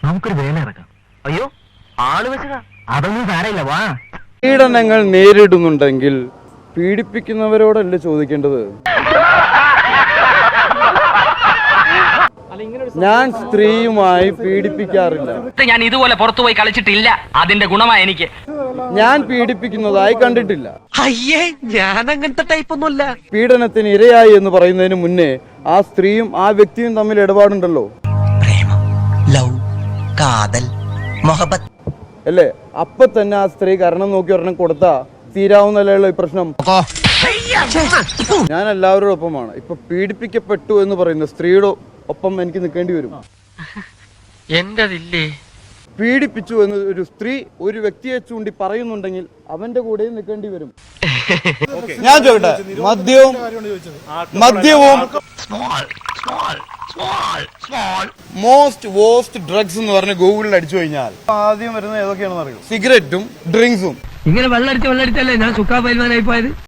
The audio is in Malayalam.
നമുക്കൊരു വേല ഇറക്കാം. അയ്യോ ആള് വെച്ചതാ, അതൊന്നും സാരമില്ല, വാ. പീഡനങ്ങൾ നേരിടുന്നുണ്ടെങ്കിൽ പീഡിപ്പിക്കുന്നവരോടല്ലേ ചോദിക്കേണ്ടത്? ഞാൻ സ്ത്രീയുമായി പീഡിപ്പിക്കാറില്ല. ഞാൻ ഇതുപോലെ പുറത്തുപോയി കളിച്ചിട്ടില്ല, അതിന്റെ ഗുണമായി എനിക്ക്. ഞാൻ പീഡിപ്പിക്കുന്നതായി കണ്ടിട്ടില്ല. അയ്യേ, ഞാൻ അങ്ങനത്തെ ടൈപ്പ് ഒന്നുമല്ല. പീഡനത്തിന് ഇരയായി എന്ന് പറയുന്നതിന് മുന്നേ ആ സ്ത്രീയും ആ വ്യക്തിയും തമ്മിൽ ഇടപാടുണ്ടല്ലോ. പ്രേമം, ലവ്, കാതൽ, മൊഹബത്ത് അല്ലേ? അപ്പൊ തന്നെ ആ സ്ത്രീ കാരണം നോക്കി ഒരെണ്ണം കൊടുത്താ തീരാവുന്നല്ലോ ഈ പ്രശ്നം. ഞാൻ എല്ലാവരുടെ ഒപ്പമാണ്. ഇപ്പൊ പീഡിപ്പിക്കപ്പെട്ടു എന്ന് പറയുന്ന സ്ത്രീയുടെ ഒപ്പം എനിക്ക് നിൽക്കേണ്ടി വരും. എന്റതില്ലേ? പീഡിപ്പിച്ചു എന്ന് ഒരു സ്ത്രീ ഒരു വ്യക്തിയെ ചൂണ്ടി പറയുന്നുണ്ടെങ്കിൽ അവന്റെ കൂടെയും നിൽക്കേണ്ടി വരും. ഞാൻ ചോദിട്ടെ, മദ്യവും മോസ്റ്റ് വോസ്റ്റ് ഡ്രഗ്സ് എന്ന് പറഞ്ഞ് ഗൂഗിളിൽ അടിച്ചു കഴിഞ്ഞാൽ ആദ്യം വരുന്നത് ഏതൊക്കെയാണെന്ന് അറിയും? സിഗരറ്റും ഡ്രിങ്ക്സും. ഇങ്ങനെ വെള്ളടിച്ചല്ലേ ഞാൻ സുഖാ പൈൽവാനായി പോയത്.